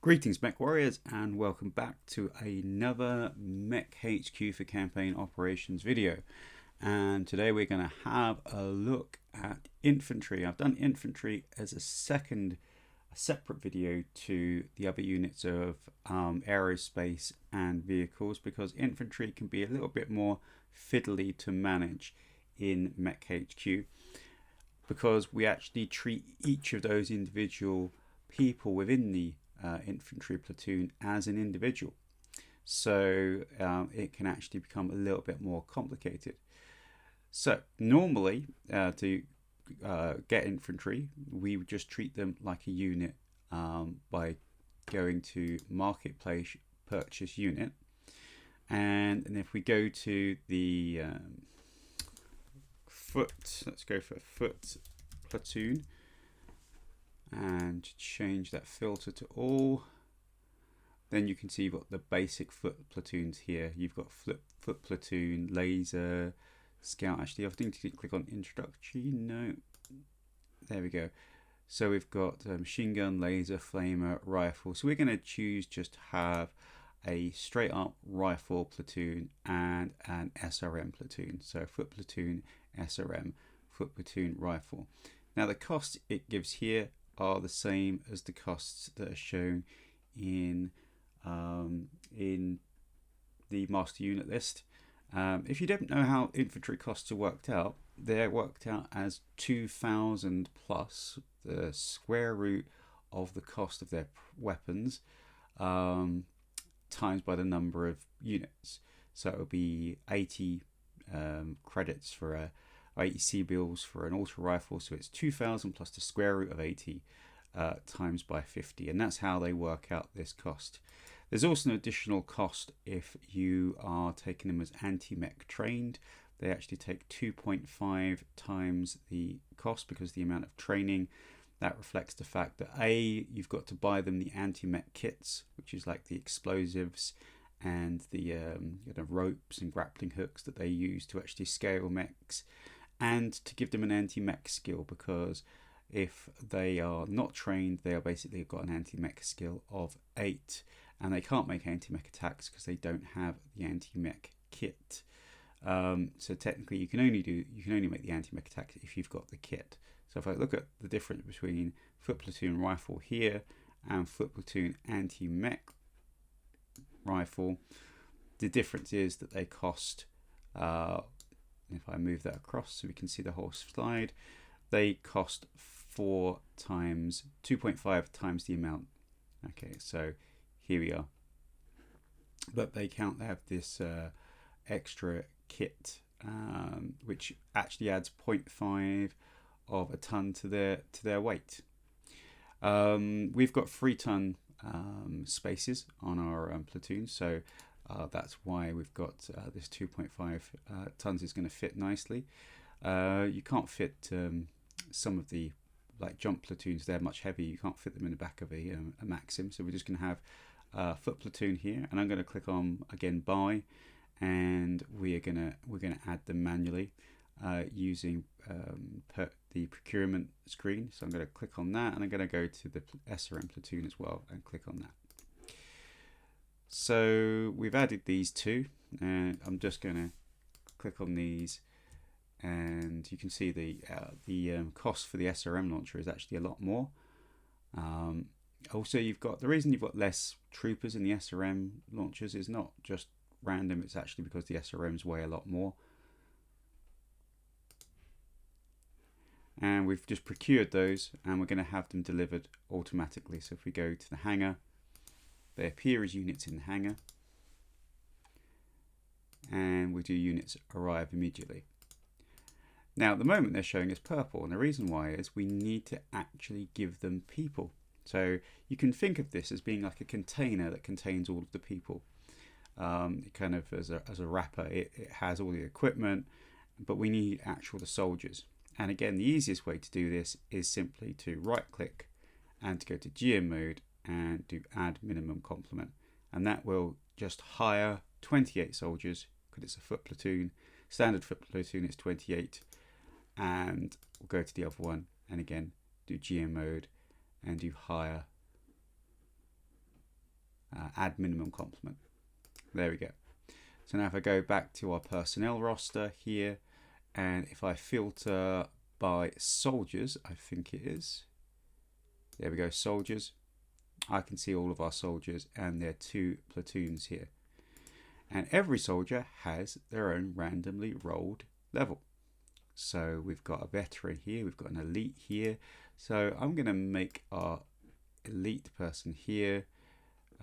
Greetings Mech Warriors and welcome back to another MekHQ for Campaign Operations video. And today we're going to have a look at Infantry. I've done Infantry as a separate video to the other units of aerospace and vehicles because Infantry can be a little bit more fiddly to manage in MekHQ because we actually treat each of those individual people within the infantry platoon as an individual, so it can actually become a little bit more complicated. So normally to get infantry, we would just treat them like a unit by going to marketplace purchase unit, and if we go to the let's go for foot platoon and change that filter to all, then you can see you've got the basic foot platoons here. You've got foot platoon, laser, scout. Actually, I think to click on introductory. No, there we go. So we've got machine gun, laser, flamer, rifle. So we're going to choose just to have a straight up rifle platoon and an SRM platoon. So foot platoon, SRM, foot platoon, rifle. Now the cost it gives here are the same as the costs that are shown in the master unit list. If you don't know how infantry costs are worked out, they're worked out as 2,000 plus the square root of the cost of their weapons times by the number of units. So it will be 80 credits for a 80 C-bills for an auto rifle, so it's 2,000 plus the square root of 80 times by 50, and that's how they work out this cost. There's also an additional cost if you are taking them as anti-mech trained. They actually take 2.5 times the cost because the amount of training. That reflects the fact that you've got to buy them the anti-mech kits, which is like the explosives and the ropes and grappling hooks that they use to actually scale mechs, and to give them an anti-mech skill, because if they are not trained, they are basically got an anti-mech skill of 8, and they can't make anti-mech attacks because they don't have the anti-mech kit. So technically, you can only make the anti-mech attack if you've got the kit. So if I look at the difference between foot platoon rifle here and foot platoon anti-mech rifle, the difference is that they cost. If I move that across so we can see the whole slide, they cost 2.5 times the amount. Okay, so here we are. But they have this extra kit, which actually adds 0.5 of a ton to their weight. We've got 3 ton spaces on our platoon, so that's why we've got this 2.5 tons is going to fit nicely. You can't fit some of the jump platoons, they're much heavier. You can't fit them in the back of a Maxim, so we're just going to have foot platoon here, and I'm going to click on again buy, and we're gonna add them manually using the procurement screen. So I'm going to click on that, and I'm going to go to the SRM platoon as well and click on that. So we've added these two, and I'm just going to click on these, and you can see the cost for the SRM launcher is actually a lot more. Also, the reason you've got less troopers in the SRM launchers is not just random, it's actually because the SRMs weigh a lot more. And we've just procured those, and we're going to have them delivered automatically. So if we go to the hangar, they appear as units in the hangar, and we do units arrive immediately. Now at the moment they're showing as purple, and the reason why is we need to actually give them people. So you can think of this as being like a container that contains all of the people. Kind of as a wrapper, it has all the equipment, but we need the soldiers. And again, the easiest way to do this is simply to right click and to go to GM mode and do add minimum complement, and that will just hire 28 soldiers because it's a foot platoon. Standard foot platoon is 28, and we'll go to the other one and again do GM mode and do hire add minimum complement. There we go. So now if I go back to our personnel roster here, and if I filter by soldiers, I think it is. There we go, soldiers. I can see all of our soldiers and their 2 platoons here. And every soldier has their own randomly rolled level. So we've got a veteran here, we've got an elite here. So I'm going to make our elite person here.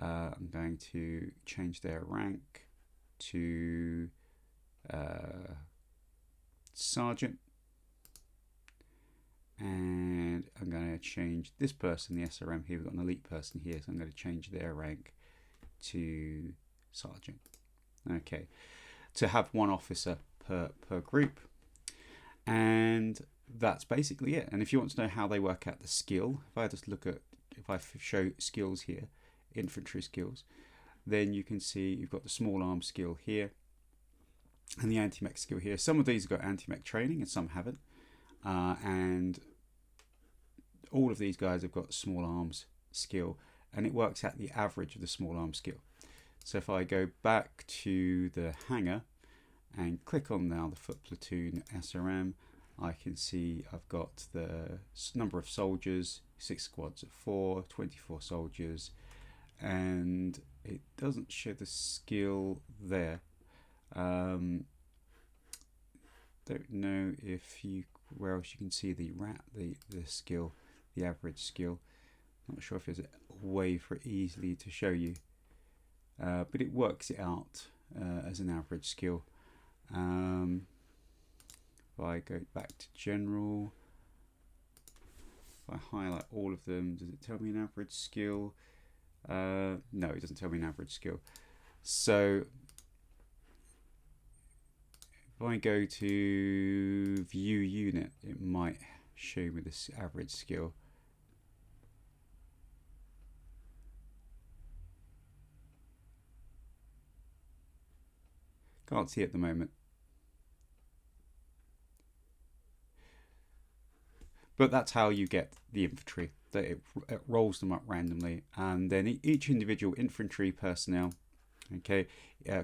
I'm going to change their rank to sergeant. And I'm going to change this person, the SRM here, we've got an elite person here, so I'm going to change their rank to sergeant. Okay, to have 1 officer per group. And that's basically it. And if you want to know how they work out the skill, if I just look at, if I show skills here, infantry skills, then you can see you've got the small arms skill here and the anti-mech skill here. Some of these have got anti-mech training and some haven't. And all of these guys have got small arms skill, and it works out the average of the small arms skill. So if I go back to the hangar and click on now the foot platoon SRM, I can see I've got the number of soldiers, 6 squads of 4, 24 soldiers, and it doesn't show the skill there. Don't know if you where else you can see the skill, the average skill. Not sure if there's a way for it easily to show you, but it works it out as an average skill. If I go back to general, if I highlight all of them, does it tell me an average skill? No, it doesn't tell me an average skill. So if I go to view unit, it might show me this average skill. Can't see it at the moment. But that's how you get the infantry, that it rolls them up randomly, and then each individual infantry personnel, okay,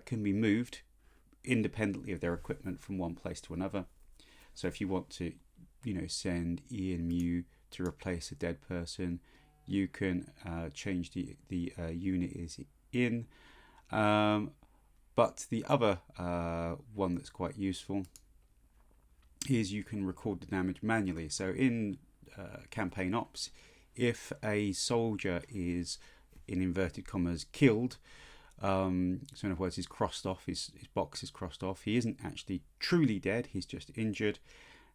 can be moved independently of their equipment from one place to another. So if you want to, send Ian Mew to replace a dead person, you can change the unit is in. But the other one that's quite useful is you can record the damage manually. So in campaign ops, if a soldier is, in inverted commas, killed, so in other words, he's crossed off, his box is crossed off, he isn't actually truly dead, he's just injured,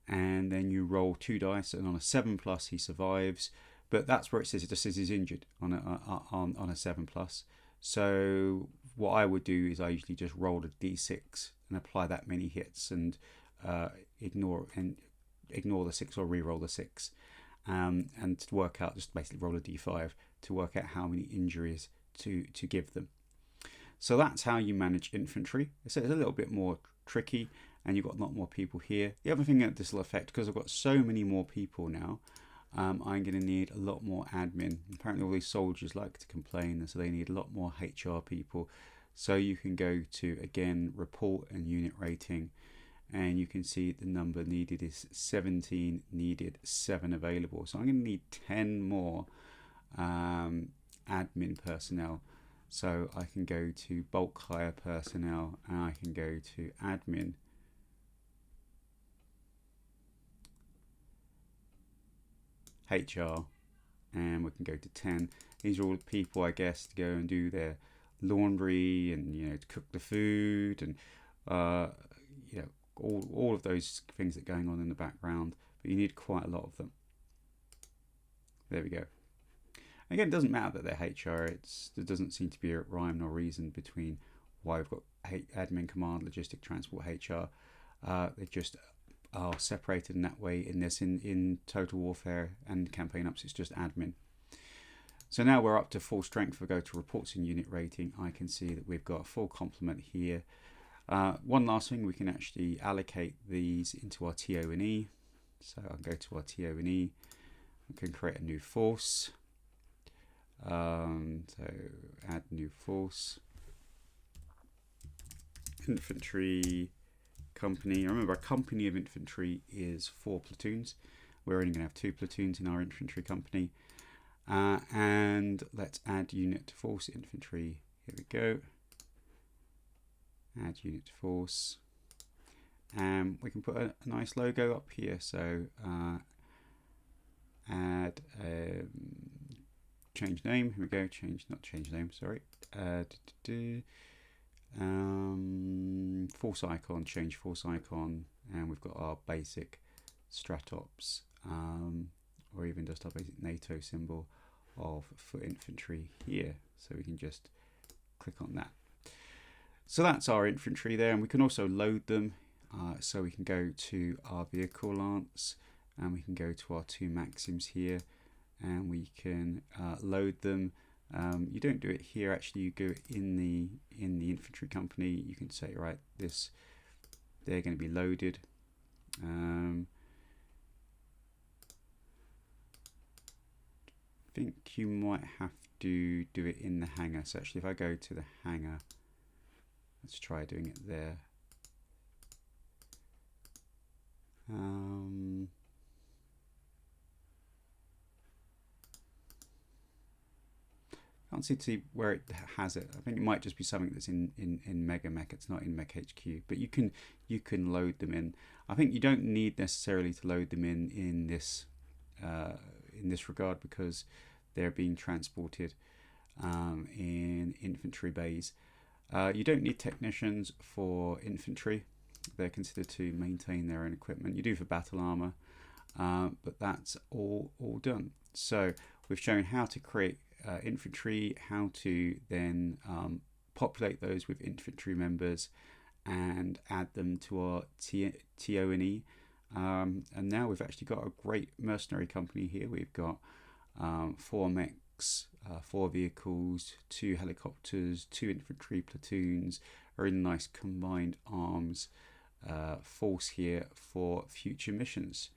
and then you roll 2 dice, and on a 7+ he survives, but that's where it just says he's injured on a 7+. So what I would do is I usually just roll a d6 and apply that many hits, and ignore the 6 or re-roll the 6, and to work out, just basically roll a d5 to work out how many injuries to give them. So that's how you manage infantry. So it's a little bit more tricky, and you've got a lot more people here. The other thing that this will affect, because I've got so many more people now, I'm going to need a lot more admin. Apparently all these soldiers like to complain, and so they need a lot more HR people. So you can go to, again, report and unit rating, and you can see the number needed is 17, needed 7 available. So I'm going to need 10 more admin personnel. So I can go to bulk hire personnel, and I can go to admin. HR, and we can go to 10. These are all the people, I guess, to go and do their laundry and to cook the food and all of those things that are going on in the background. But you need quite a lot of them. There we go. Again, it doesn't matter that they're HR. There doesn't seem to be a rhyme nor reason between why we've got admin, command, logistic, transport, HR. They just are separated in that way. In Total Warfare and campaign ops, it's just admin. So now we're up to full strength. If we go to reports and unit rating, I can see that we've got a full complement here. One last thing, we can actually allocate these into our TO&E. So I'll go to our TO&E. We can create a new force. So add new force. Infantry company. Remember, a company of infantry is 4 platoons. We're only going to have 2 platoons in our infantry company. And let's add unit to force infantry. Here we go. Add unit to force. And we can put a nice logo up here. So add change name. Here we go. Not change name. Sorry. Force icon. Change force icon. And we've got our basic Stratops, or even just our basic NATO symbol of foot infantry here. So we can just click on that. So that's our infantry there, and we can also load them. So we can go to our vehicle lance, and we can go to our 2 maxims here, and we can load them. You don't do it here, actually. You do it in the infantry company. You can say, right, they're going to be loaded. I think you might have to do it in the hangar. So actually, if I go to the hangar, let's try doing it there. Can't see where it has it. I think it might just be something that's in MekHQ. It's not in MekHQ, but you can load them in. I think you don't need necessarily to load them in this regard, because they're being transported in infantry bays. You don't need technicians for infantry. They're considered to maintain their own equipment. You do for battle armor, but that's all done. So we've shown how to create infantry, how to then populate those with infantry members and add them to our TO&E. And now we've actually got a great mercenary company here. We've got 4 mechs, 4 vehicles, 2 helicopters, 2 infantry platoons, a really nice combined arms force here for future missions.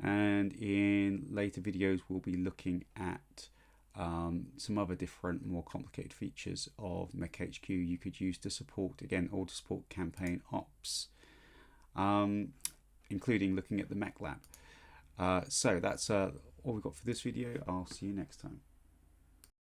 And in later videos we'll be looking at some other different, more complicated features of MekHQ you could use to support, again, all to support campaign ops, including looking at the Mech Lab. So that's all we've got for this video. I'll see you next time.